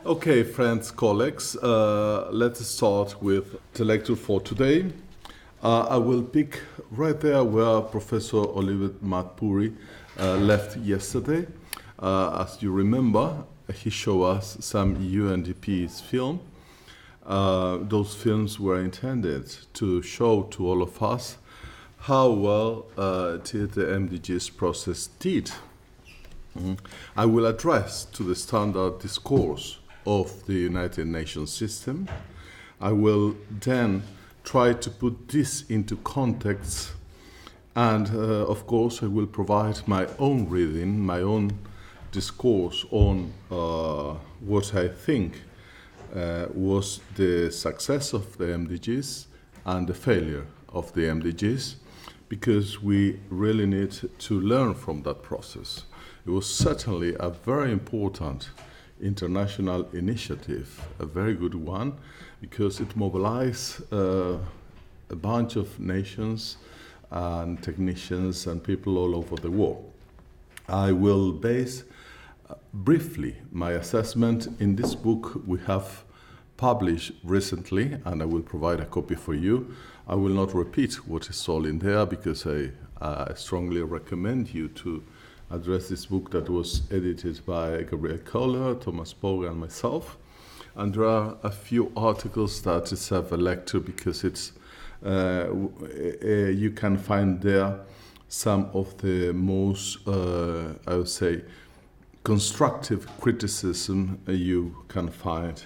Okay, friends, colleagues, let's start with the lecture for today. I will pick right there where Professor Oliver Matpuri left yesterday. As you remember, he showed us some UNDP's film. Those films were intended to show to all of us how well the MDGs process did. I will address to the standard discourse of the United Nations system. I will then try to put this into context, and of course I will provide my own reading, my own discourse on what I think was the success of the MDGs and the failure of the MDGs, because we really need to learn from that process. It was certainly a very important international initiative, a very good one, because it mobilized a bunch of nations and technicians and people all over the world. I will base briefly my assessment in this book we have published recently, and I will provide a copy for you. I will not repeat what is all in there because I strongly recommend you to address this book that was edited by Gabriel Kohler, Thomas Boga, and myself. And there are a few articles that deserve a lecture because it's you can find there some of the most, I would say, constructive criticism you can find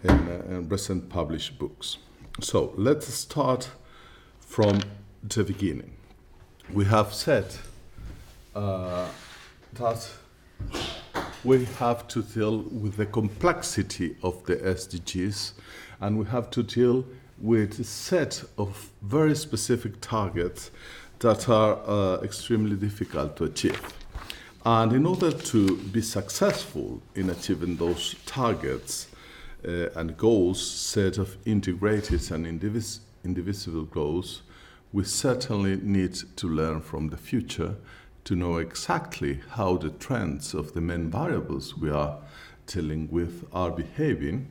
in recent published books. So let's start from the beginning. We have said that we have to deal with the complexity of the SDGs, and we have to deal with a set of very specific targets that are extremely difficult to achieve. And in order to be successful in achieving those targets and goals, set of integrated and indivisible goals, we certainly need to learn from the future to know exactly how the trends of the main variables we are dealing with are behaving.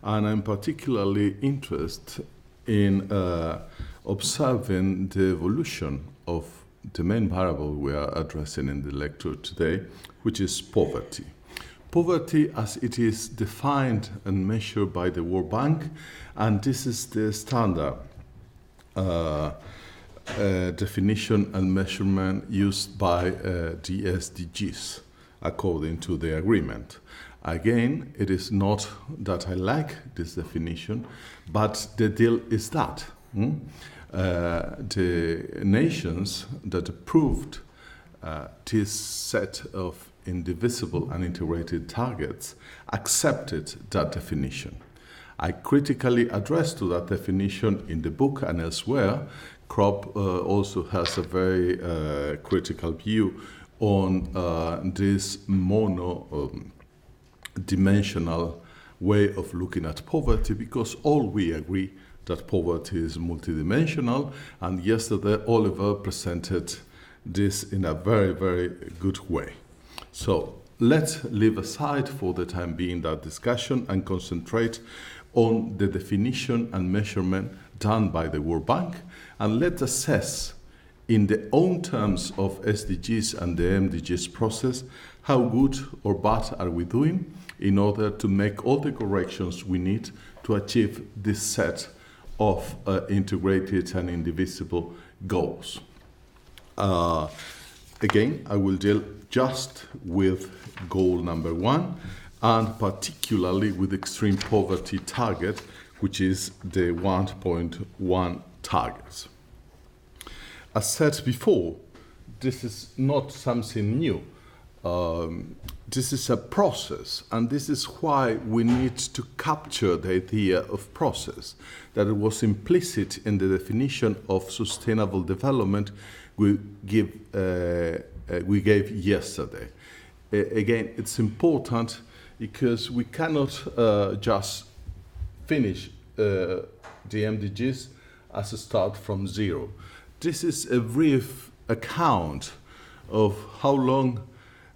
And I'm particularly interested in observing the evolution of the main variable we are addressing in the lecture today, which is poverty. Poverty as it is defined and measured by the World Bank, and this is the standard definition and measurement used by the SDGs according to the agreement. Again, it is not that I like this definition, but the deal is that the nations that approved this set of indivisible and integrated targets accepted that definition. I critically address to that definition in the book and elsewhere. CROP also has a very critical view on this mono-dimensional way of looking at poverty, because all we agree that poverty is multidimensional, and yesterday Oliver presented this in a very, very good way. So let's leave aside for the time being that discussion and concentrate on the definition and measurement done by the World Bank, and let's assess in the own terms of SDGs and the MDGs process how good or bad are we doing in order to make all the corrections we need to achieve this set of integrated and indivisible goals. Again, I will deal just with goal number 1, and particularly with extreme poverty target, which is the 1.1 targets. As said before, this is not something new. This is a process, and this is why we need to capture the idea of process that was implicit in the definition of sustainable development we gave yesterday. Again, it's important because we cannot just finish the MDGs as a start from zero. This is a brief account of how long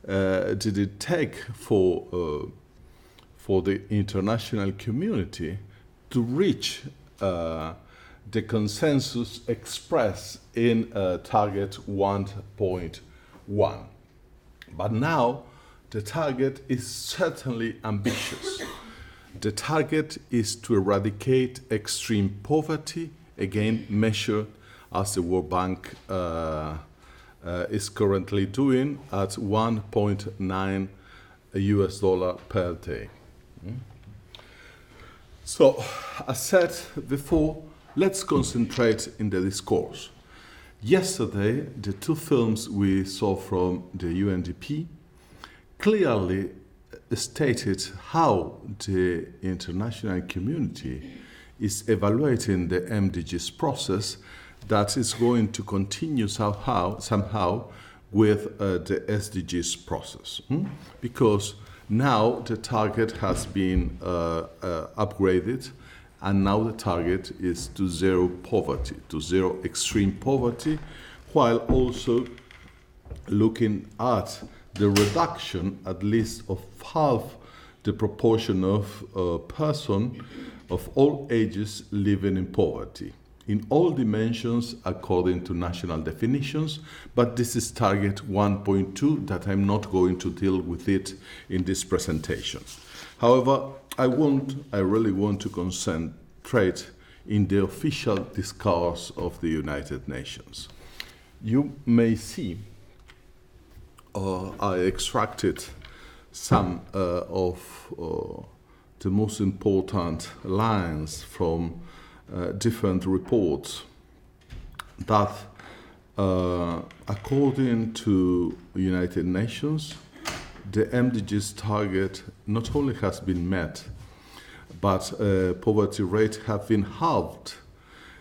did it take for for the international community to reach the consensus expressed in target 1.1. But now the target is certainly ambitious. The target is to eradicate extreme poverty, again measured as the World Bank is currently doing at $1.9 per day. So, as said before, let's concentrate in the discourse. Yesterday, the two films we saw from the UNDP clearly stated how the international community is evaluating the MDGs process that is going to continue somehow with the SDGs process. Because now the target has been upgraded, and now the target is to zero poverty, to zero extreme poverty, while also looking at the reduction at least of half the proportion of persons of all ages living in poverty, in all dimensions according to national definitions, but this is target 1.2 that I'm not going to deal with it in this presentation. However, I really want to concentrate in the official discourse of the United Nations. You may see I extracted some of the most important lines from different reports that, according to United Nations, the MDGs target not only has been met, but poverty rate have been halved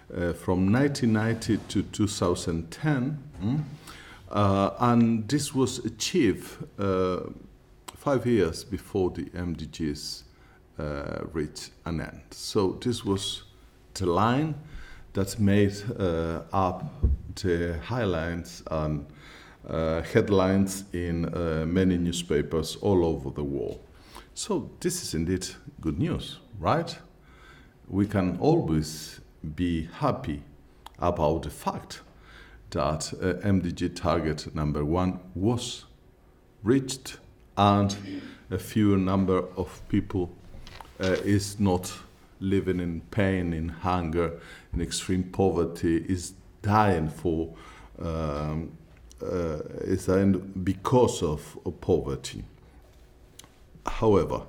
from 1990 to 2010, and this was achieved 5 years before the MDGs reached an end. So this was the line that made up the highlights and headlines in many newspapers all over the world. So this is indeed good news, right? We can always be happy about the fact that MDG target number 1 was reached, and a fewer number of people is not living in pain, in hunger, in extreme poverty, is dying because of poverty. However,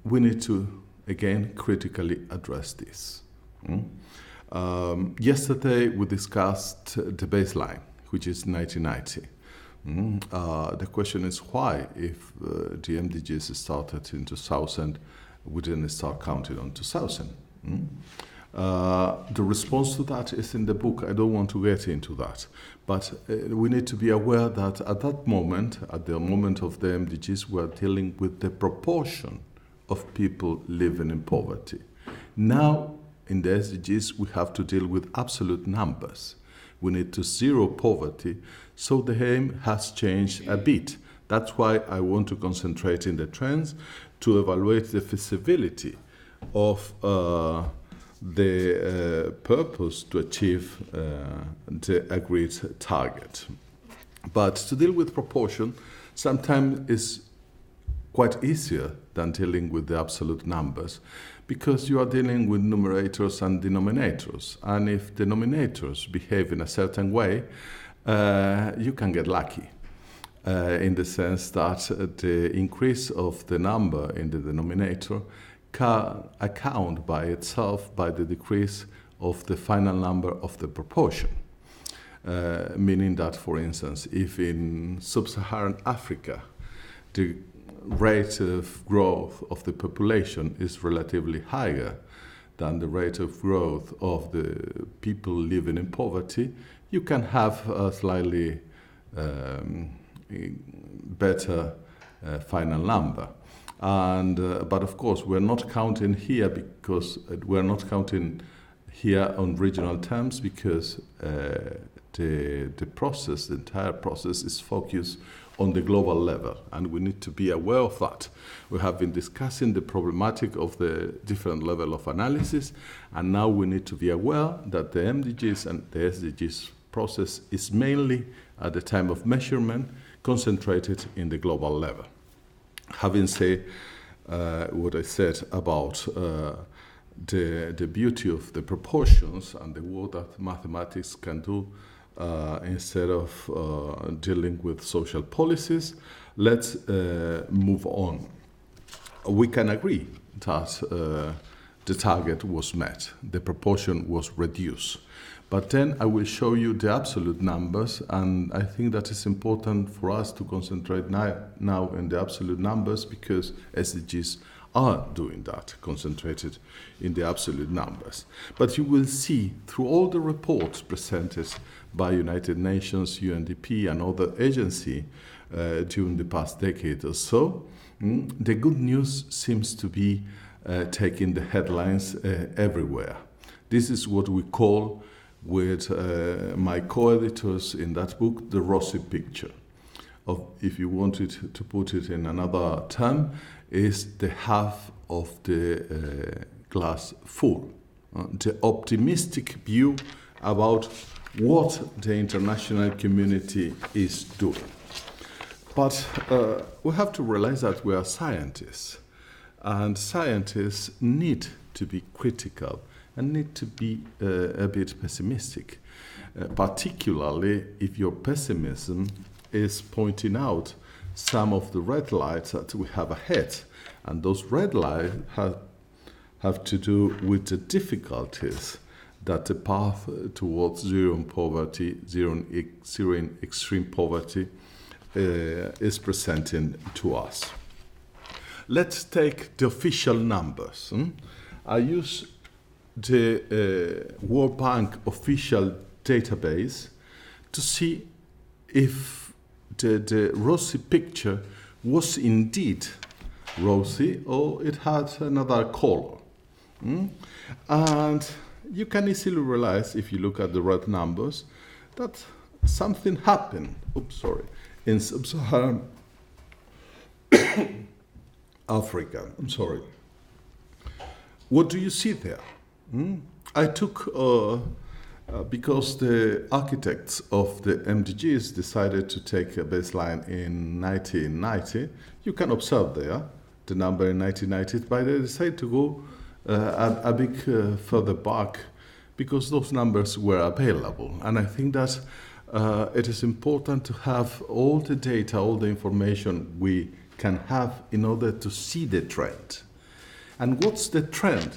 we need to again critically address this. Yesterday we discussed the baseline, which is 1990. The question is why, if the MDGs started in 2000, we didn't start counting on 2000. The response to that is in the book. I don't want to get into that. But we need to be aware that at that moment, at the moment of the MDGs, we are dealing with the proportion of people living in poverty. Now, in the SDGs, we have to deal with absolute numbers. We need to zero poverty, so the aim has changed a bit. That's why I want to concentrate in the trends to evaluate the feasibility of the purpose to achieve the agreed target. But to deal with proportion sometimes is quite easier than dealing with the absolute numbers, because you are dealing with numerators and denominators, and if the denominators behave in a certain way, you can get lucky. In the sense that the increase of the number in the denominator can account by itself by the decrease of the final number of the proportion. Meaning that, for instance, if in sub-Saharan Africa the rate of growth of the population is relatively higher than the rate of growth of the people living in poverty, you can have a slightly better final number. And but of course, we're not counting here because we're not counting here on regional terms, because the process, the entire process, is focused on the global level, and we need to be aware of that. We have been discussing the problematic of the different level of analysis, and now we need to be aware that the MDGs and the SDGs process is mainly, at the time of measurement, concentrated in the global level. Having said what I said about the beauty of the proportions and the work that mathematics can do instead of dealing with social policies, let's move on. We can agree that the target was met, the proportion was reduced. But then I will show you the absolute numbers, and I think that is important for us to concentrate now in the absolute numbers, because SDGs are doing that, concentrated in the absolute numbers. But you will see through all the reports presented by United Nations, UNDP, and other agencies during the past decade or so, the good news seems to be taking the headlines everywhere. This is what we call, with my co-editors in that book, the rosy picture. Of, if you wanted to put it in another term, is the half of the glass full, the optimistic view about what the international community is doing. But we have to realize that we are scientists, and scientists need to be critical and need to be a bit pessimistic, particularly if your pessimism is pointing out some of the red lights that we have ahead. And those red lights have to do with the difficulties that the path towards zero poverty, zero extreme poverty, is presenting to us. Let's take the official numbers. I use the World Bank official database to see if the rosy picture was indeed rosy or it had another color. And you can easily realize, if you look at the red numbers, that something happened in sub-Saharan Africa. What do you see there? I took, because the architects of the MDGs decided to take a baseline in 1990, you can observe there the number in 1990, but they decided to go a bit further back because those numbers were available. And I think that it is important to have all the data, all the information we can have in order to see the trend. And what's the trend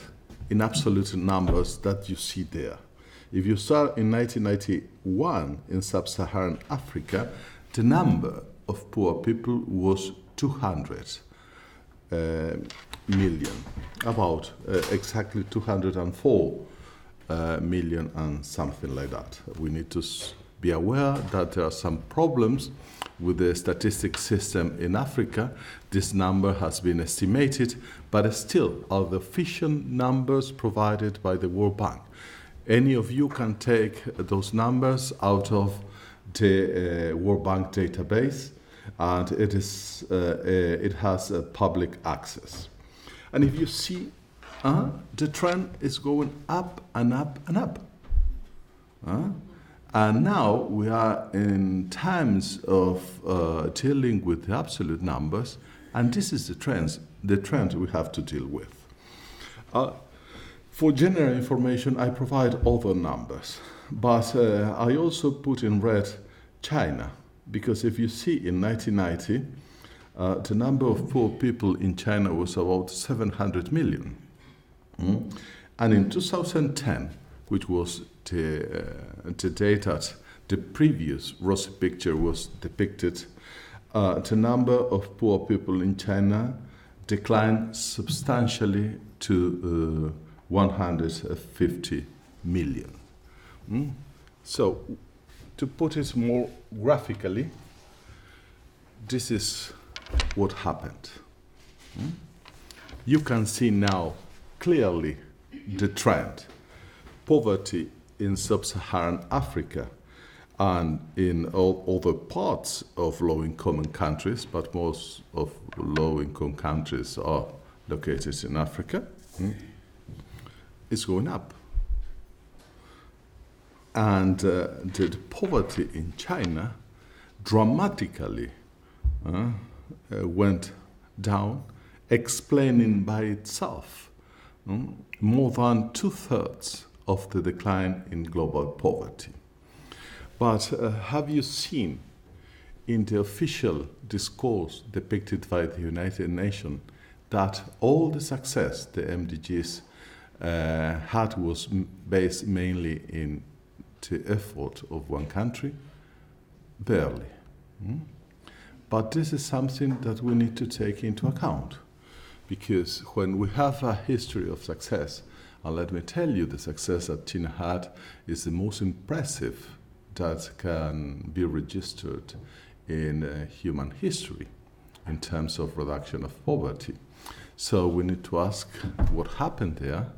in absolute numbers that you see there? If you start in 1991 in sub-Saharan Africa, the number of poor people was 200 million, about exactly 204 million and something like that. We need to be aware that there are some problems with the statistics system in Africa. This number has been estimated, but still are the official numbers provided by the World Bank. Any of you can take those numbers out of the World Bank database, and it has public access. And if you see, the trend is going up and up and up. And now we are in times of dealing with the absolute numbers, and this is the trend we have to deal with. For general information, I provide other numbers, but I also put in red China, because if you see in 1990, the number of poor people in China was about 700 million. And in 2010, which was the date that the previous rosy picture was depicted, the number of poor people in China declined substantially to 150 million. So, to put it more graphically, this is what happened. You can see now clearly the trend. Poverty in sub-Saharan Africa And in all other parts of low-income countries, but most of low-income countries are located in Africa, it's going up. And the poverty in China dramatically went down, explaining by itself more than 2/3 of the decline in global poverty. But have you seen in the official discourse depicted by the United Nations that all the success the MDGs had was based mainly in the effort of one country? Barely. But this is something that we need to take into account, because when we have a history of success, and let me tell you, the success that China had is the most impressive that can be registered in human history in terms of reduction of poverty. So we need to ask what happened there,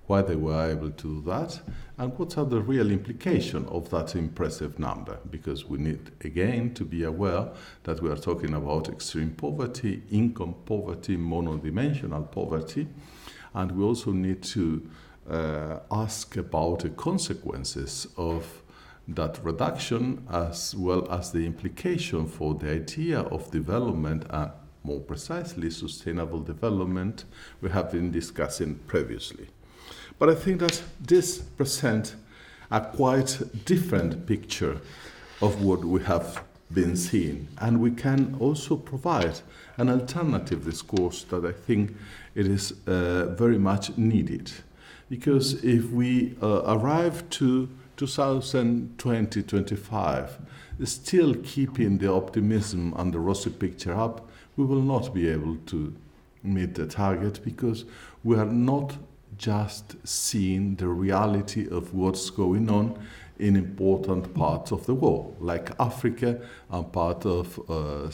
why they were able to do that, and what are the real implications of that impressive number, because we need, again, to be aware that we are talking about extreme poverty, income poverty, monodimensional poverty, and we also need to ask about the consequences of that reduction, as well as the implication for the idea of development and, more precisely, sustainable development we have been discussing previously. But I think that this presents a quite different picture of what we have been seeing. And we can also provide an alternative discourse that I think it is very much needed. Because if we arrive to 2020-25, still keeping the optimism and the rosy picture up, we will not be able to meet the target, because we are not just seeing the reality of what's going on in important parts of the world, like Africa and part of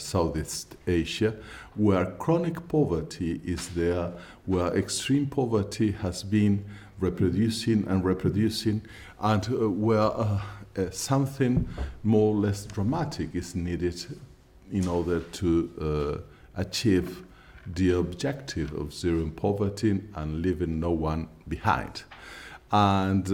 Southeast Asia, where chronic poverty is there, where extreme poverty has been reproducing, and where something more or less dramatic is needed in order to achieve the objective of zero poverty and leaving no one behind. And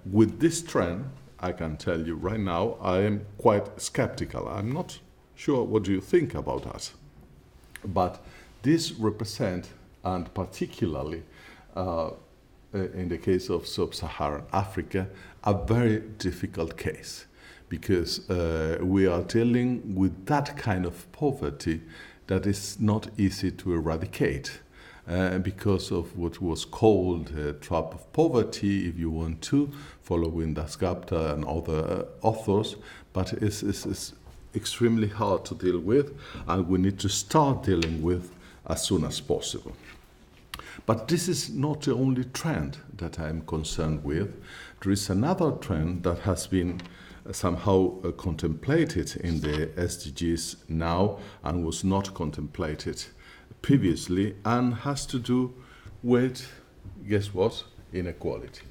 with this trend, I can tell you right now, I am quite skeptical. I'm not sure what do you think about that. But this represents, and particularly in the case of sub-Saharan Africa, a very difficult case, because we are dealing with that kind of poverty that is not easy to eradicate because of what was called a trap of poverty, if you want to, following Das Gupta and other authors, but it's extremely hard to deal with, and we need to start dealing with as soon as possible. But this is not the only trend that I'm concerned with. There is another trend that has been somehow contemplated in the SDGs now and was not contemplated previously, and has to do with, guess what? Inequality.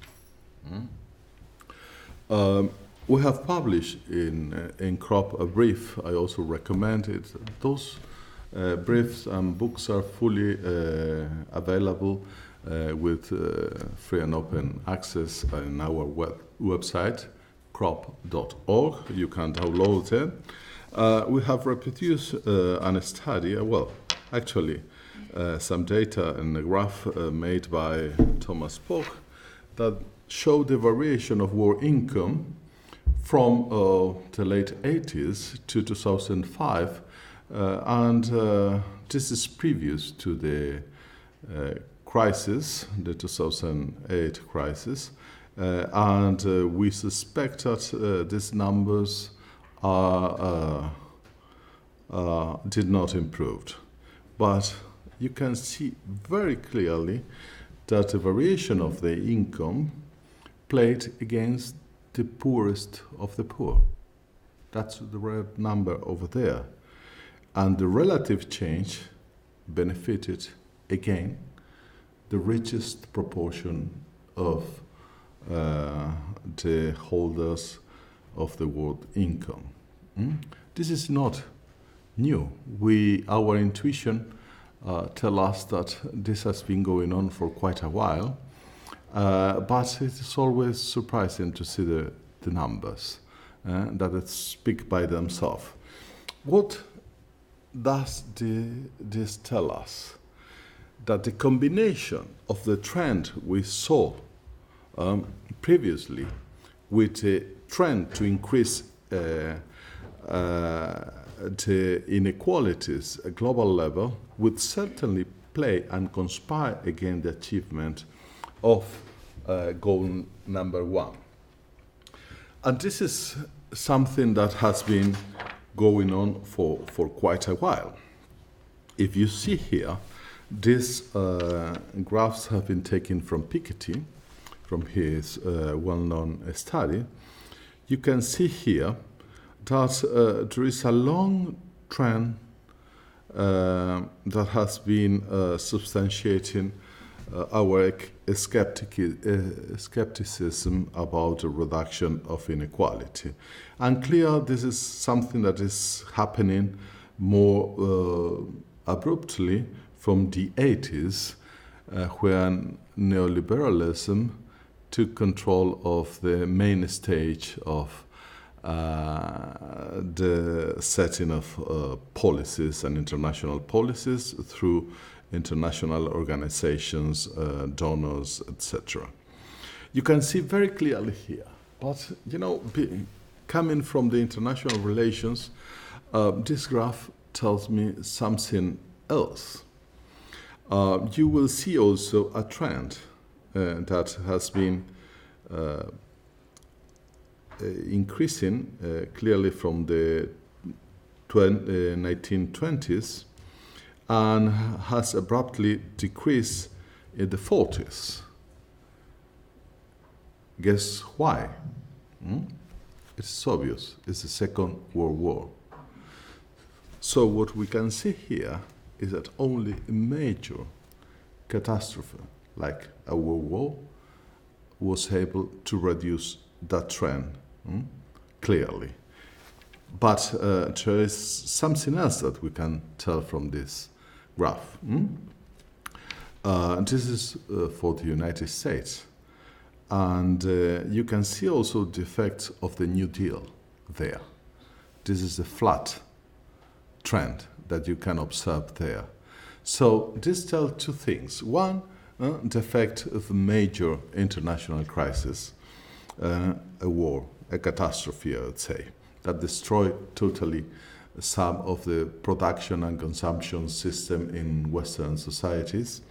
We have published in CROP a brief. I also recommend it. Those briefs and books are fully available with free and open access on our website, crop.org. You can download it. We have reproduced a study, some data and a graph made by Thomas Poch that show the variation of world income from the late 80s to 2005. And this is previous to the crisis, the 2008 crisis. And we suspect that these numbers did not improve. But you can see very clearly that the variation of the income played against the poorest of the poor. That's the red number over there. And the relative change benefited, again, the richest proportion of the holders of the world income. This is not new. Our intuition tell us that this has been going on for quite a while, but it is always surprising to see the numbers that it speak by themselves. What does this tell us? That the combination of the trend we saw previously with a trend to increase the inequalities at global level would certainly play and conspire against the achievement of goal number 1. And this is something that has been going on for quite a while. If you see here, these graphs have been taken from Piketty, from his well-known study. You can see here that there is a long trend that has been substantiating our skepticism about the reduction of inequality. And clear, this is something that is happening more abruptly from the 80s, when neoliberalism took control of the main stage of the setting of policies and international policies through international organizations, donors, etc. You can see very clearly here, but coming from the international relations, this graph tells me something else. You will see also a trend that has been increasing clearly from the 1920s and has abruptly decreased in the 40s. Guess why? It's obvious. It's the Second World War. So what we can see here is that only a major catastrophe, like a world war, was able to reduce that trend clearly. But there is something else that we can tell from this graph. This is for the United States. And you can see also the effect of the New Deal there. This is a flat trend that you can observe there. So this tells two things. One, the effect of a major international crisis, a war, a catastrophe, I would say, that destroyed totally some of the production and consumption system in Western societies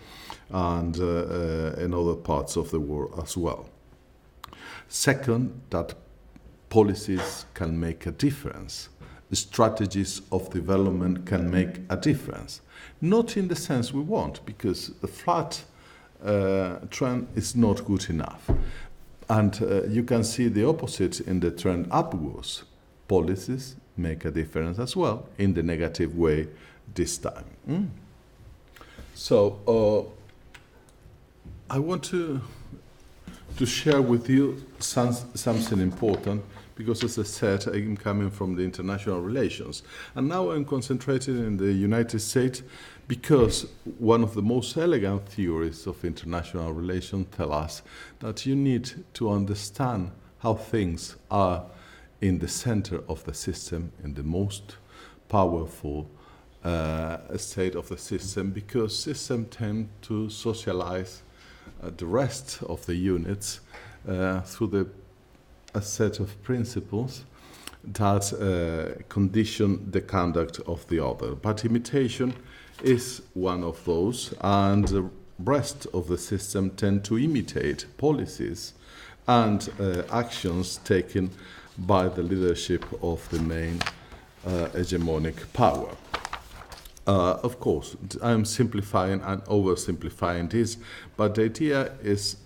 and in other parts of the world as well. Second, that policies can make a difference. The strategies of development can make a difference. Not in the sense we want, because the flat trend is not good enough. And you can see the opposite in the trend upwards. Policies make a difference as well, in the negative way this time. So I want to share with you something important, because as I said, I'm coming from the international relations. And now I'm concentrated in the United States because one of the most elegant theories of international relations tell us that you need to understand how things are in the center of the system, in the most powerful state of the system, because systems tend to socialize the rest of the units through a set of principles that condition the conduct of the other. But imitation is one of those, and the rest of the system tend to imitate policies and actions taken by the leadership of the main hegemonic power. Of course, I'm simplifying and oversimplifying this, but the idea is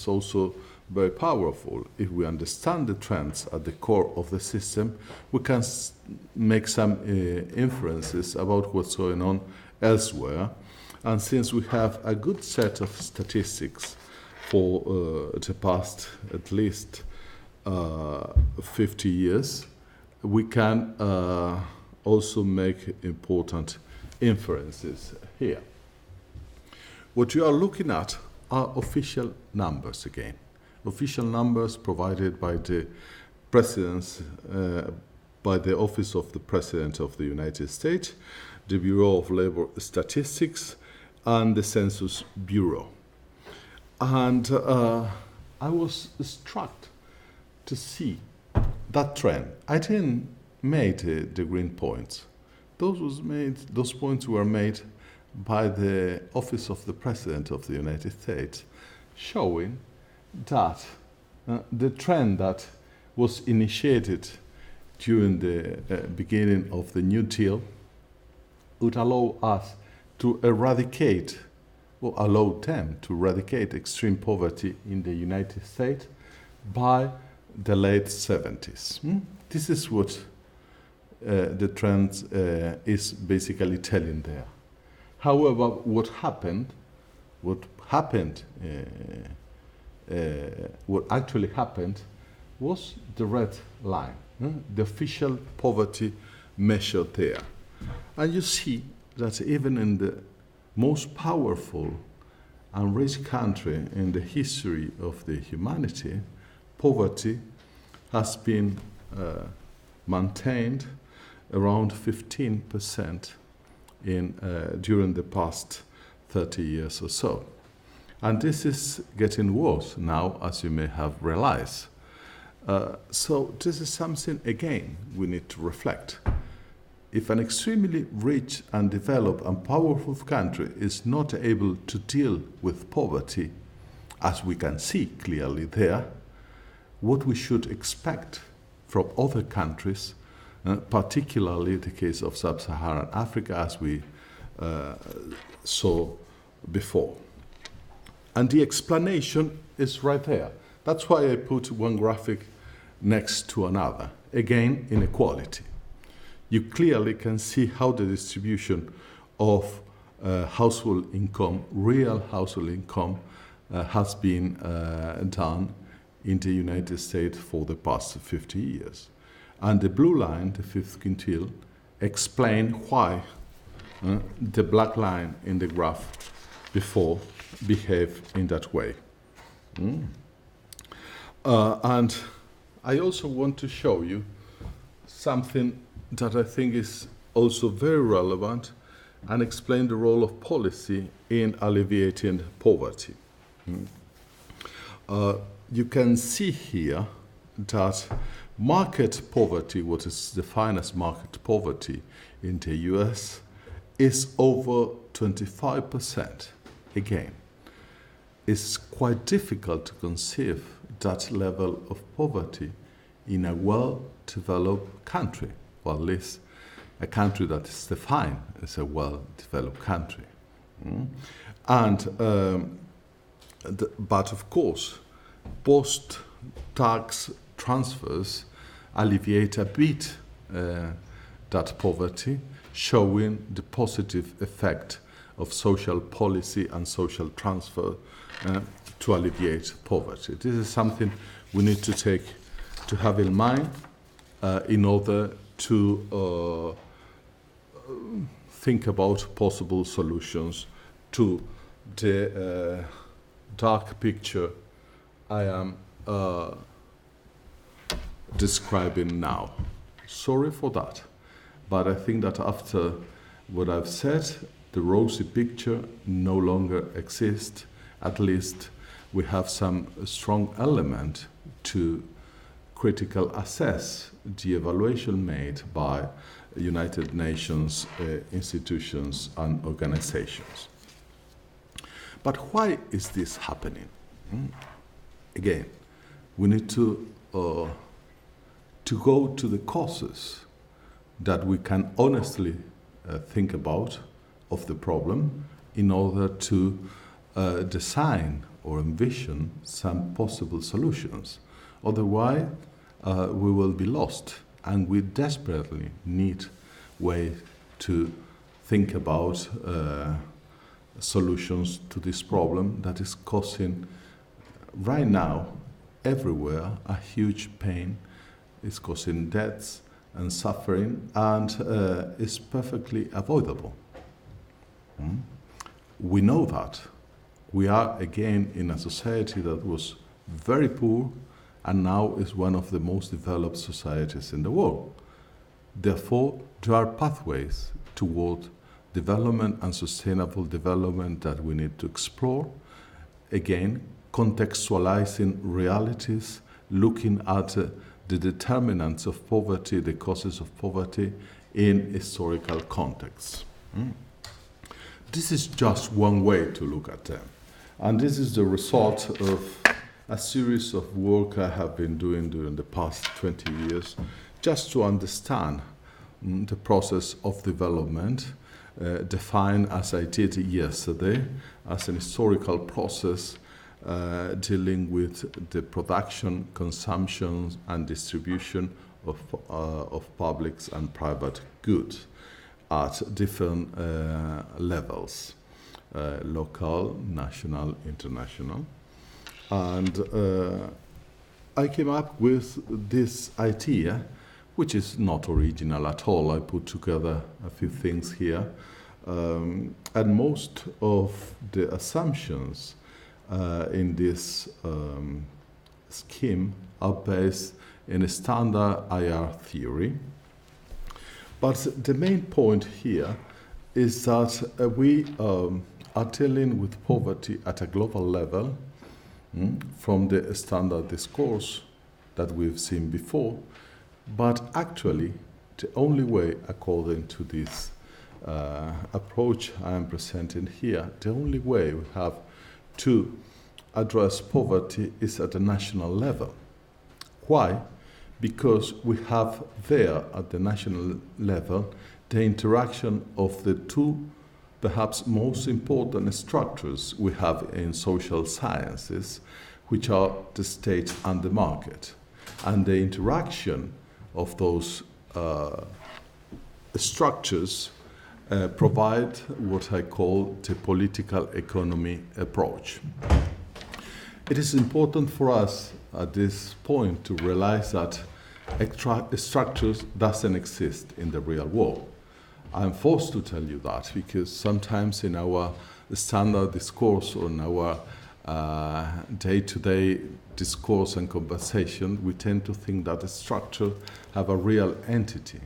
also very powerful. If we understand the trends at the core of the system, we can make some inferences about what's going on elsewhere. And since we have a good set of statistics for the past at least 50 years, we can also make important inferences here. What you are looking at are official numbers again. Official numbers provided by the presidents, by the Office of the President of the United States, the Bureau of Labor Statistics, and the Census Bureau. And I was struck to see that trend. I didn't make the green points. Those points were made by the Office of the President of the United States, showing that the trend that was initiated during the beginning of the New Deal would allow us to eradicate, or allow them to eradicate extreme poverty in the United States by the late 70s. This is what the trend is basically telling there. However, what actually happened was the red line, the official poverty measured there. And you see that even in the most powerful and rich country in the history of the humanity, poverty has been maintained around 15% during the past 30 years or so. And this is getting worse now, as you may have realized. So this is something, again, we need to reflect. If an extremely rich and developed and powerful country is not able to deal with poverty, as we can see clearly there, what we should expect from other countries, particularly the case of sub-Saharan Africa, as we saw before. And the explanation is right there. That's why I put one graphic next to another. Again, inequality. You clearly can see how the distribution of household income, real household income, has been done in the United States for the past 50 years. And the blue line, the fifth quintile, explain why the black line in the graph before behaved in that way. And I also want to show you something that I think is also very relevant and explain the role of policy in alleviating poverty. You can see here that market poverty, what is defined as market poverty in the US, is over 25%. Again, it's quite difficult to conceive that level of poverty in a well-developed country, or at least a country that is defined as a well-developed country. But of course, post-tax transfers alleviate a bit that poverty, showing the positive effect of social policy and social transfer to alleviate poverty. This is something we need to have in mind in order to think about possible solutions to the dark picture I am describing now. Sorry for that, but I think that after what I've said, the rosy picture no longer exists. At least we have some strong element to critical assess the evaluation made by United Nations institutions and organizations. But why is this happening? Again, we need to go to the causes that we can honestly think about of the problem in order to design or envision some possible solutions. Otherwise, we will be lost, and we desperately need ways to think about solutions to this problem that is causing right now everywhere a huge pain, is causing deaths and suffering, and is perfectly avoidable. We know that. We are again in a society that was very poor and now is one of the most developed societies in the world. Therefore, there are pathways toward development and sustainable development that we need to explore. Again, contextualizing realities, looking at the determinants of poverty, the causes of poverty in historical contexts. This is just one way to look at them. And this is the result of a series of work I have been doing during the past 20 years, just to understand the process of development, defined as I did yesterday, as an historical process dealing with the production, consumption, and distribution of public and private goods at different levels, local, national, international. And I came up with this idea, which is not original at all. I put together a few things here. And most of the assumptions in this scheme are based in a standard IR theory. But the main point here is that we are dealing with poverty at a global level from the standard discourse that we've seen before. But actually, the only way, according to this approach I am presenting here, the only way we have to address poverty is at the national level. Why? Because we have there, at the national level, the interaction of the two perhaps most important structures we have in social sciences, which are the state and the market. And the interaction of those structures provide what I call the political economy approach. It is important for us at this point to realize that structures doesn't exist in the real world. I'm forced to tell you that because sometimes in our standard discourse or in our day-to-day discourse and conversation, we tend to think that the structure have a real entity,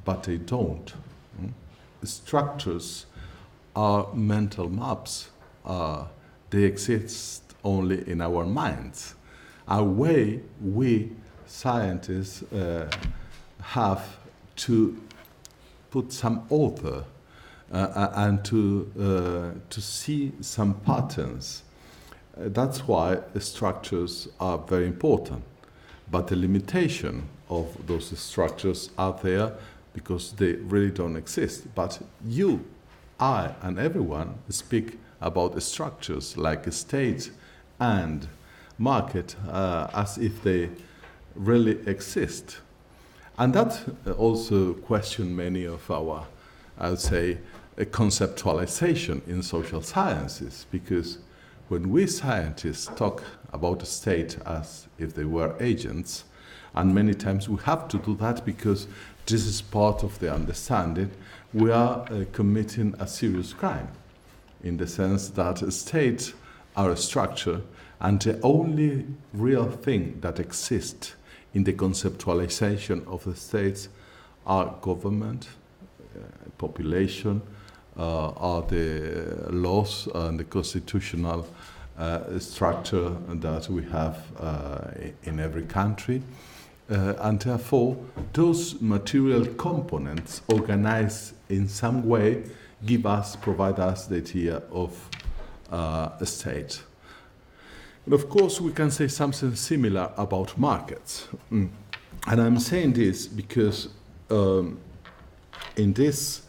but they don't. Structures are mental maps. They exist only in our minds. A way we scientists have to put some order and to see some patterns. That's why structures are very important. But the limitation of those structures are there because they really don't exist. But you, I, and everyone speak about structures like a state and market as if they really exist. And that also questions many of our, I would say, conceptualization in social sciences, because when we scientists talk about the state as if they were agents, and many times we have to do that because this is part of the understanding, we are committing a serious crime, in the sense that states are a structure, and the only real thing that exists in the conceptualization of the states are government, population, are the laws and the constitutional structure that we have in every country. And therefore, those material components organized in some way provide us the idea of a state. And of course, we can say something similar about markets. And I'm saying this because in this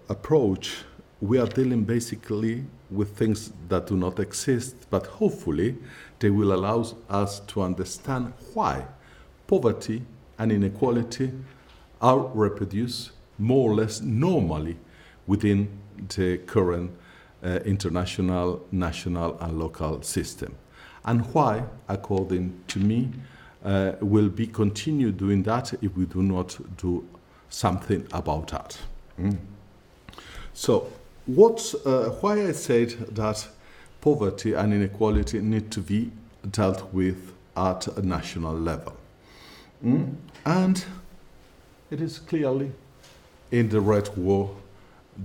approach, we are dealing basically with things that do not exist, but hopefully they will allow us to understand why poverty and inequality are reproduced more or less normally within the current international, national, and local system. And why, according to me, will be continue doing that if we do not do something about that. So, why I said that poverty and inequality need to be dealt with at a national level. And it is clearly in the Red War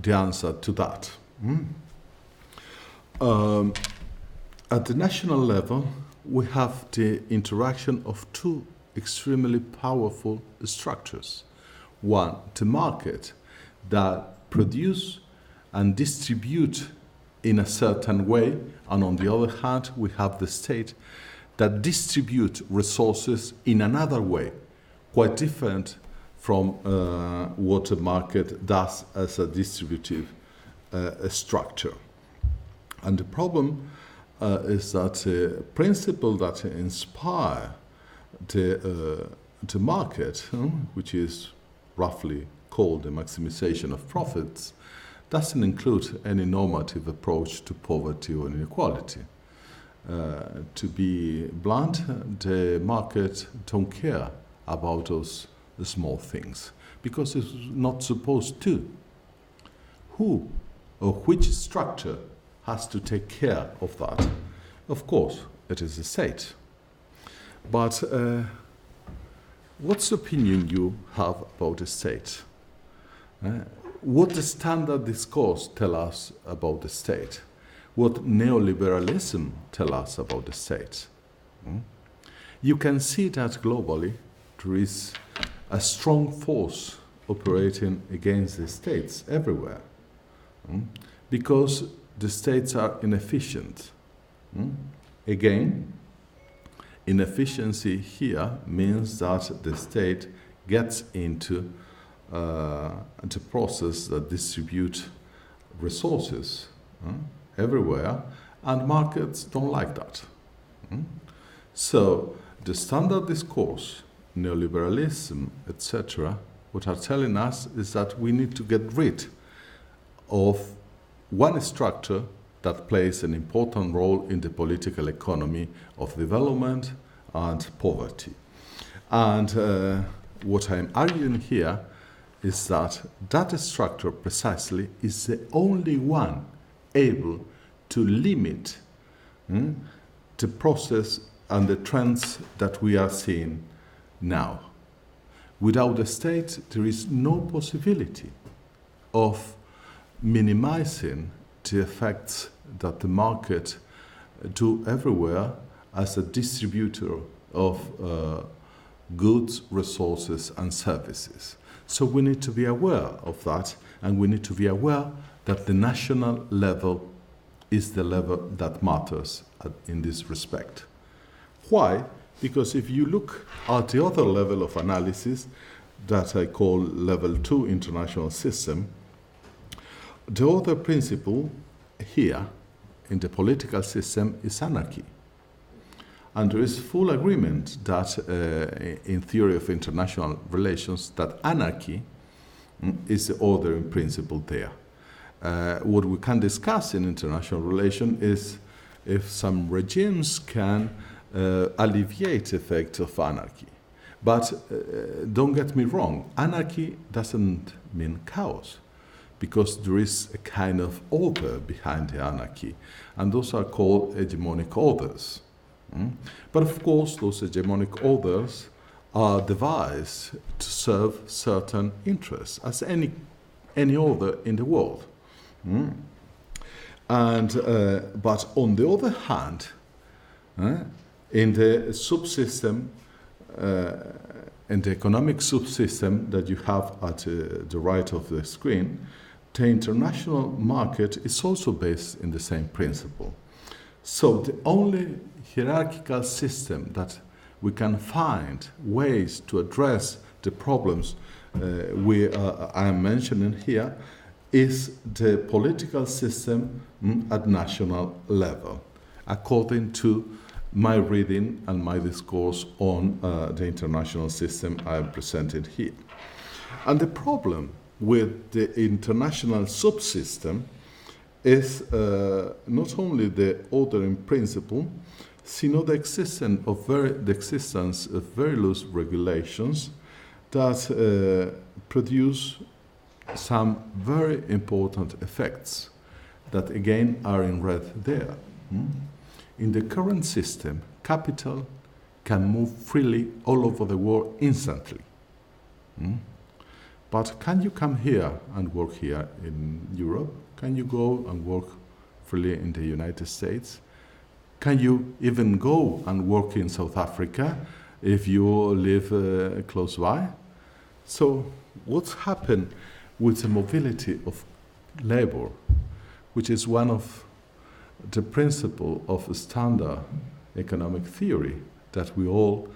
the answer to that. At the national level, we have the interaction of two extremely powerful structures. One, the market that produce and distribute in a certain way, and on the other hand, we have the state that distribute resources in another way, quite different from what a market does as a distributive structure. And the problem is that the principle that inspire the market, which is roughly called the maximization of profits, doesn't include any normative approach to poverty or inequality. To be blunt, the market don't care about those small things because it's not supposed to. Who or which structure has to take care of that? Of course, it is the state. But what's the opinion you have about the state? What the standard discourse tell us about the state? What neoliberalism tell us about the state? You can see that globally there is a strong force operating against the states everywhere, because the states are inefficient. Again, inefficiency here means that the state gets into the process that distribute resources everywhere, and markets don't like that. So the standard discourse, neoliberalism, etc., what are telling us is that we need to get rid of one structure that plays an important role in the political economy of development and poverty. And what I'm arguing here is that that structure precisely is the only one able to limit the process and the trends that we are seeing now. Without the state, there is no possibility of minimizing the effects that the market do everywhere as a distributor of goods, resources, and services. So we need to be aware of that, and we need to be aware that the national level is the level that matters in this respect. Why? Because if you look at the other level of analysis that I call level 2 international system, the other principle here in the political system is anarchy. And there is full agreement that in theory of international relations that anarchy is the ordering principle there. What we can discuss in international relations is if some regimes can alleviate the effects of anarchy. But don't get me wrong, anarchy doesn't mean chaos, because there is a kind of order behind the anarchy, and those are called hegemonic orders. But of course, those hegemonic orders are devised to serve certain interests, as any order in the world. And but on the other hand, in the subsystem, in the economic subsystem that you have at the right of the screen, the international market is also based in the same principle. So the only hierarchical system that we can find ways to address the problems I am mentioning here is the political system at national level, according to my reading and my discourse on the international system I am presenting here. And the problem with the international subsystem is not only the ordering principle, sino the existence of very loose regulations that produce some very important effects that again are in red there. In the current system, capital can move freely all over the world instantly. But can you come here and work here in Europe? Can you go and work freely in the United States? Can you even go and work in South Africa if you live close by? So what's happened with the mobility of labor, which is one of the principles of standard economic theory that we all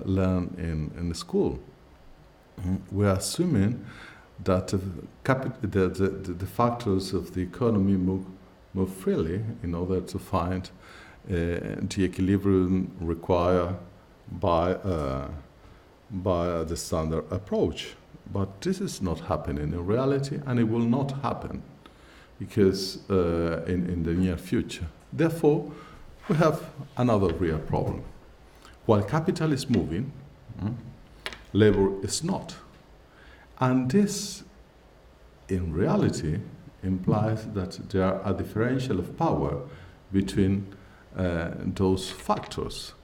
learn in school? We are assuming that the factors of the economy move freely in order to find the equilibrium required by the standard approach. But this is not happening in reality, and it will not happen because in the near future. Therefore, we have another real problem. While capital is moving, labor is not. And this, in reality, implies that there are a differential of power between those factors,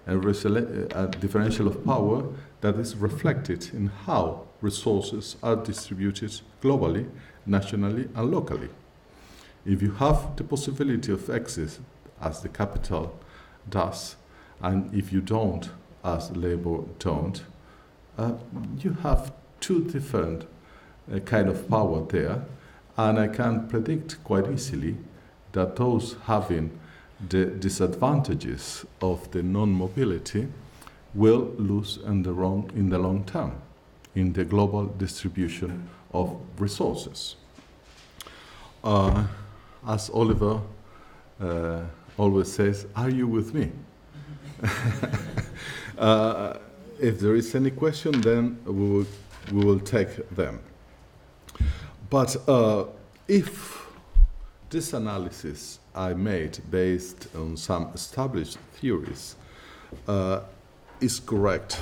and a differential of power that is reflected in how resources are distributed globally, nationally, and locally. If you have the possibility of access, as the capital does, and if you don't, as labor don't, you have two different kind of power there, and I can predict quite easily that those having the disadvantages of the non-mobility will lose in the long term in the global distribution of resources. As Oliver always says, are you with me? If there is any question, then we will take them. But if this analysis I made based on some established theories is correct,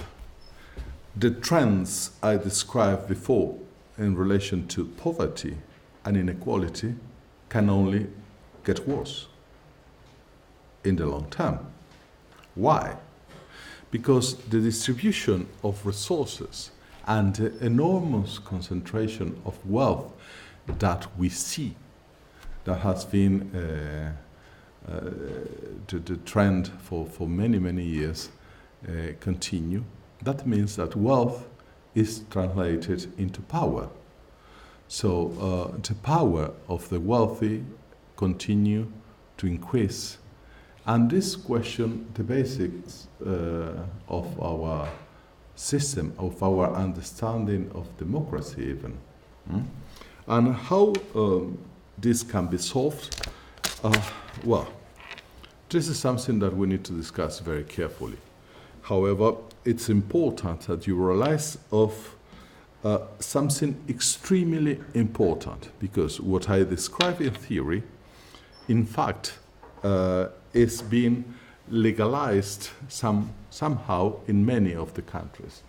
the trends I described before in relation to poverty and inequality can only get worse in the long term. Why? Because the distribution of resources and the enormous concentration of wealth that we see, that has been the trend for many, many years, continue. That means that wealth is translated into power. So the power of the wealthy continue to increase. And this question the basics of our system, of our understanding of democracy even. And how this can be solved? Well, this is something that we need to discuss very carefully. However, it's important that you realize of something extremely important, because what I describe in theory, in fact, is being legalized somehow in many of the countries,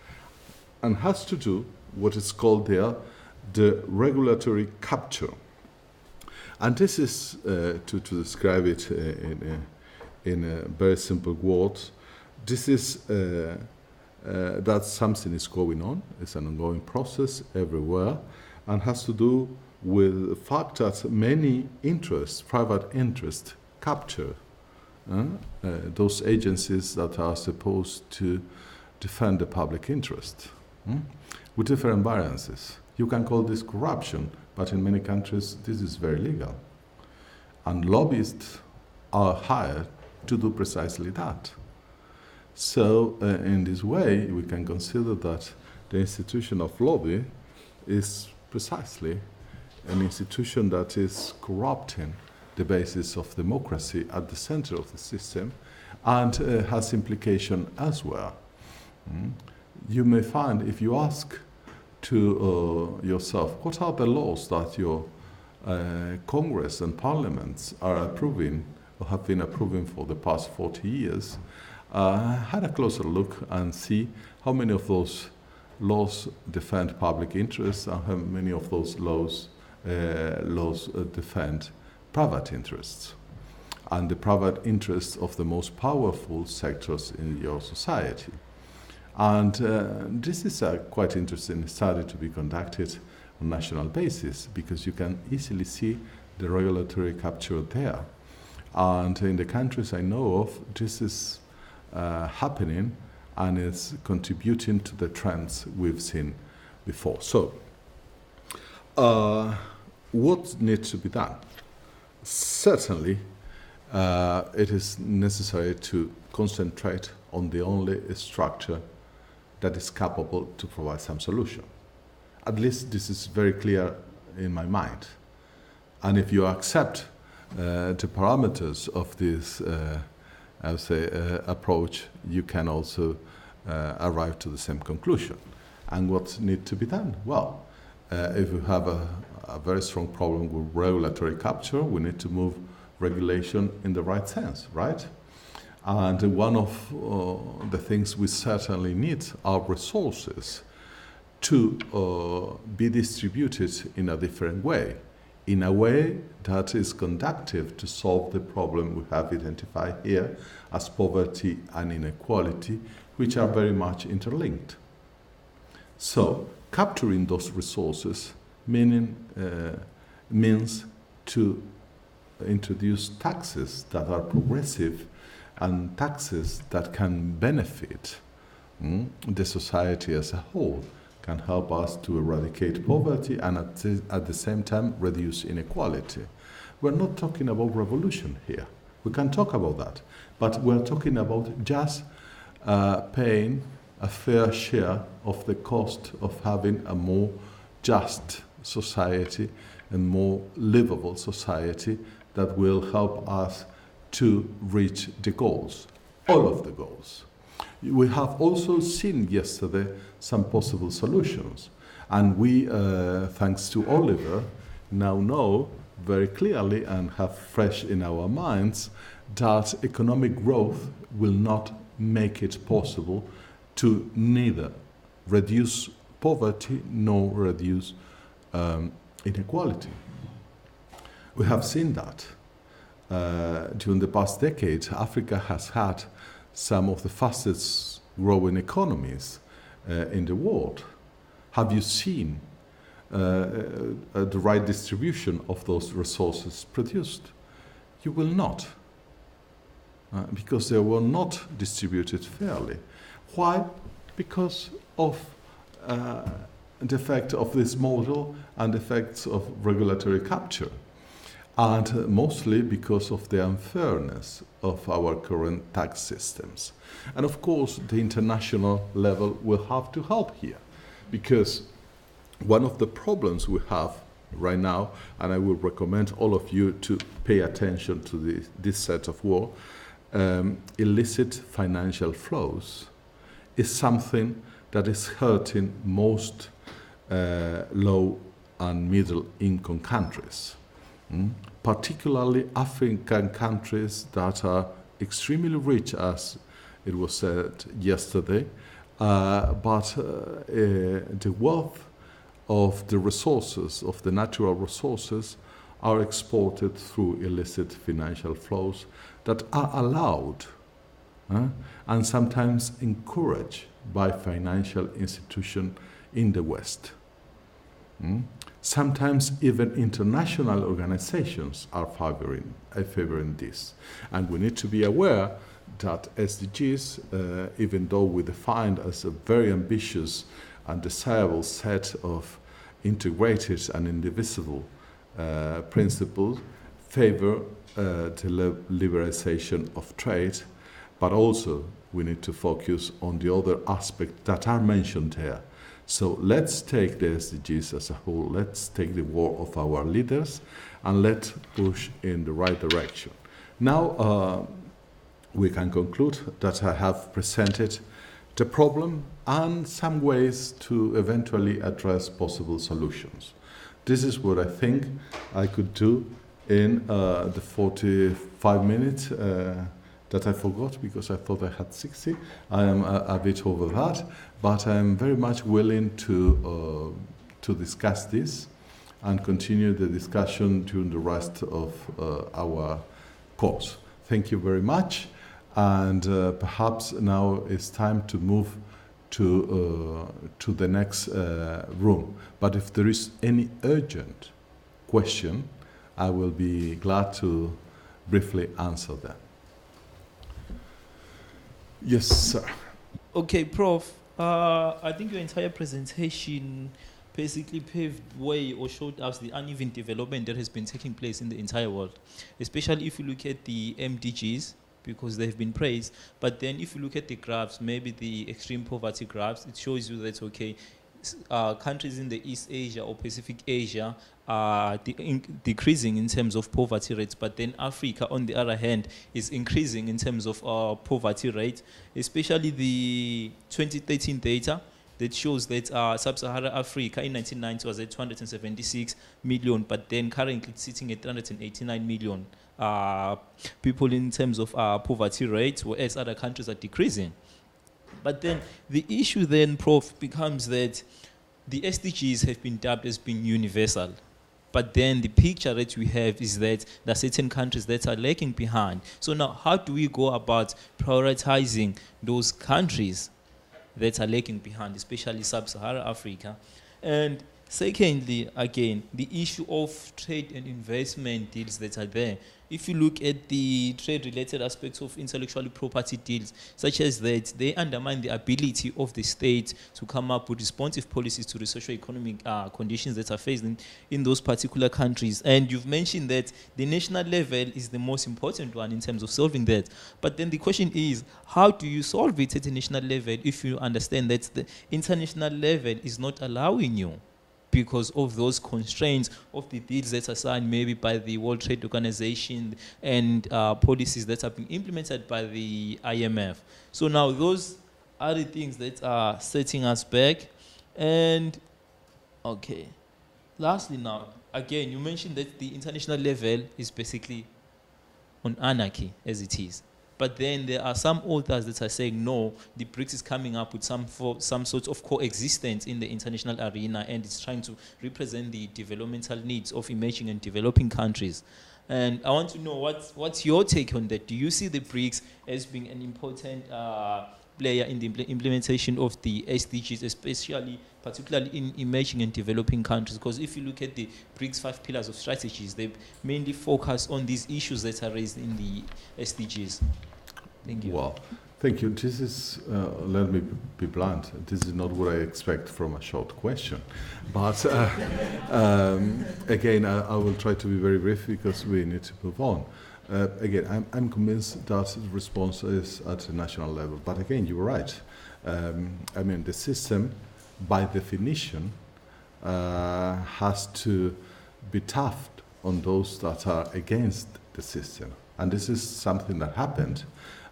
and has to do what is called there the regulatory capture. And this is, to describe it in very simple words, this is that something is going on. It's an ongoing process everywhere, and has to do with the fact that many interests, private interests, capture those agencies that are supposed to defend the public interest with different variances. You can call this corruption, but in many countries this is very legal. And lobbyists are hired to do precisely that. So in this way, we can consider that the institution of lobby is precisely an institution that is corrupting the basis of democracy at the center of the system, and has implication elsewhere. You may find, if you ask to yourself, what are the laws that your Congress and parliaments are approving or have been approving for the past 40 years, had a closer look and see how many of those laws defend public interests and how many of those laws defend private interests and the private interests of the most powerful sectors in your society. And this is a quite interesting study to be conducted on a national basis because you can easily see the regulatory capture there. And in the countries I know of, this is happening and is contributing to the trends we've seen before. So, what needs to be done? Certainly, it is necessary to concentrate on the only structure that is capable to provide some solution. At least this is very clear in my mind. And if you accept the parameters of this, I would say, approach, you can also arrive to the same conclusion. And what needs to be done? Well, if we have a very strong problem with regulatory capture, we need to move regulation in the right sense, right? And one of the things we certainly need are resources to be distributed in a different way, in a way that is conducive to solve the problem we have identified here as poverty and inequality, which are very much interlinked. So, capturing those resources means to introduce taxes that are progressive and taxes that can benefit the society as a whole, can help us to eradicate poverty and at the same time reduce inequality. We're not talking about revolution here. We can talk about that, but we're talking about just paying a fair share of the cost of having a more just society and more livable society that will help us to reach the goals, all of the goals. We have also seen yesterday some possible solutions, and we, thanks to Oliver, now know very clearly and have fresh in our minds that economic growth will not make it possible to neither reduce poverty nor reduce inequality. We have seen that. During the past decade, Africa has had some of the fastest growing economies in the world. Have you seen the right distribution of those resources produced? You will not, because they were not distributed fairly. Why? Because of the effect of this model and the effects of regulatory capture, and mostly because of the unfairness of our current tax systems. And of course, the international level will have to help here, because one of the problems we have right now, and I will recommend all of you to pay attention to this set of work, illicit financial flows, is something that is hurting most low and middle income countries. Particularly African countries that are extremely rich, as it was said yesterday, but the wealth of the resources, of the natural resources, are exported through illicit financial flows that are allowed and sometimes encouraged by financial institutions in the West. Sometimes even international organizations are favoring this. And we need to be aware that SDGs, even though we defined as a very ambitious and desirable set of integrated and indivisible principles, favor the liberalization of trade, but also we need to focus on the other aspects that are mentioned here. So let's take the SDGs as a whole, let's take the work of our leaders, and let's push in the right direction. Now we can conclude that I have presented the problem and some ways to eventually address possible solutions. This is what I think I could do in the 45 minutes that I forgot because I thought I had 60. I am a bit over that, but I'm very much willing to discuss this and continue the discussion during the rest of our course. Thank you very much, and perhaps now it's time to move to the next room. But if there is any urgent question, I will be glad to briefly answer them. Yes, sir. Okay, Prof. I think your entire presentation basically paved way or showed us the uneven development that has been taking place in the entire world, especially if you look at the MDGs, because they've been praised. But then if you look at the graphs, maybe the extreme poverty graphs, it shows you that, okay, countries in the East Asia or Pacific Asia are decreasing in terms of poverty rates, but then Africa, on the other hand, is increasing in terms of poverty rate, especially the 2013 data that shows that Sub-Saharan Africa in 1990 was at 276 million, but then currently it's sitting at 389 million people in terms of poverty rate, whereas other countries are decreasing. But then the issue then, Prof, becomes that the SDGs have been dubbed as being universal. But then the picture that we have is that there are certain countries that are lagging behind. So now how do we go about prioritizing those countries that are lagging behind, especially Sub-Saharan Africa? And secondly, again, the issue of trade and investment deals that are there. If you look at the trade-related aspects of intellectual property deals, such as that, they undermine the ability of the state to come up with responsive policies to the socio-economic conditions that are faced in those particular countries. And you've mentioned that the national level is the most important one in terms of solving that. But then the question is, how do you solve it at the national level if you understand that the international level is not allowing you, because of those constraints of the deals that are signed maybe by the World Trade Organization and policies that are being implemented by the IMF. So now those are the things that are setting us back. And okay, lastly now, again, you mentioned that the international level is basically on anarchy as it is. But then there are some authors that are saying, no, the BRICS is coming up with some sort of coexistence in the international arena, and it's trying to represent the developmental needs of emerging and developing countries. And I want to know what's your take on that? Do you see the BRICS as being an important player in the implementation of the SDGs, particularly in emerging and developing countries? Because if you look at the BRICS 5 pillars of strategies, they mainly focus on these issues that are raised in the SDGs. Thank you. Well, thank you. This is, let me be blunt, this is not what I expect from a short question. But again, I will try to be very brief because we need to move on. Again, I'm convinced that the response is at the national level. But again, you're right. I mean, the system, by definition, has to be tough on those that are against the system. And this is something that happened.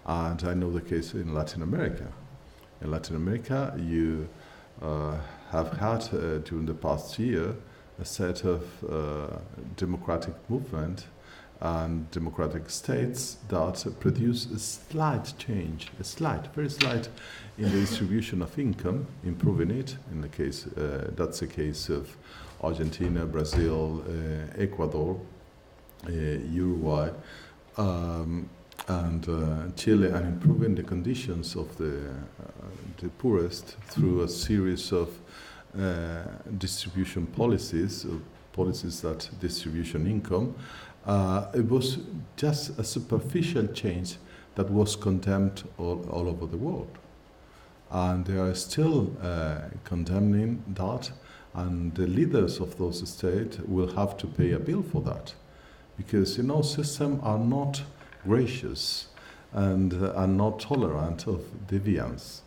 And I know the case in Latin America. In Latin America, you have had, during the past year, a set of democratic movement and democratic states that produce a slight change, very slight, in the distribution of income, improving it. In the case, that's the case of Argentina, Brazil, Ecuador, Uruguay, and Chile, and improving the conditions of the poorest through a series of distribution policies that distribution income. It was just a superficial change that was condemned all over the world. And they are still condemning that, and the leaders of those states will have to pay a bill for that. Because, systems are not gracious and are not tolerant of deviance.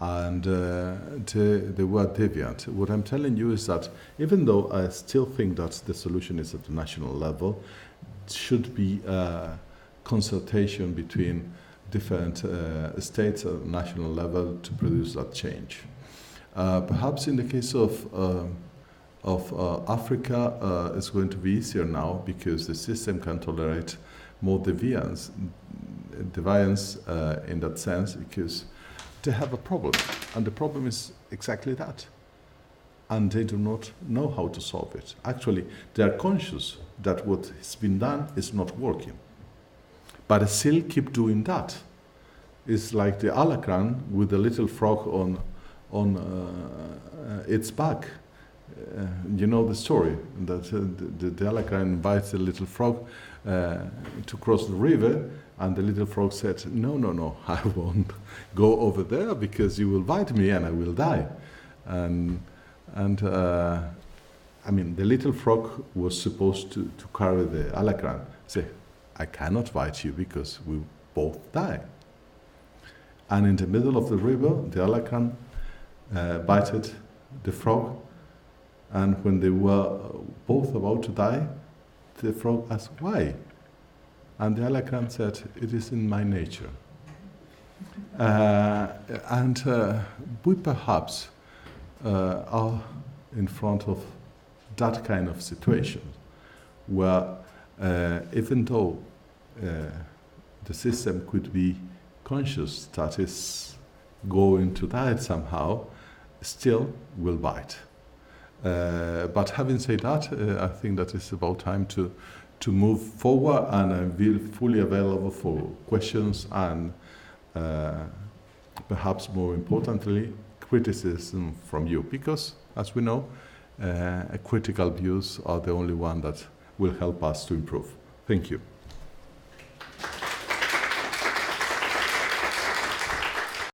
And the word deviant, what I'm telling you is that even though I still think that the solution is at the national level, it should be a consultation between different states at the national level to produce that change. Perhaps in the case of of Africa is going to be easier now because the system can tolerate more deviance in that sense, because they have a problem, and the problem is exactly that, and they do not know how to solve it. Actually, they are conscious that what has been done is not working, but they still keep doing that. It's like the alacran with the little frog on its back. You know the story, that the alacran invites the little frog to cross the river, and the little frog said, no, I won't go over there because you will bite me and I will die. And I mean, the little frog was supposed to carry the alacran. Say, I cannot bite you because we both die. And in the middle of the river, the alacran bited the frog, and when they were both about to die, the frog asked, why? And the alacran said, it is in my nature. And we perhaps are in front of that kind of situation, where even though the system could be conscious that is going to die somehow, still will bite. But having said that, I think that it's about time to move forward, and I will fully available for questions and perhaps more importantly, criticism from you, because as we know, critical views are the only one that will help us to improve. Thank you.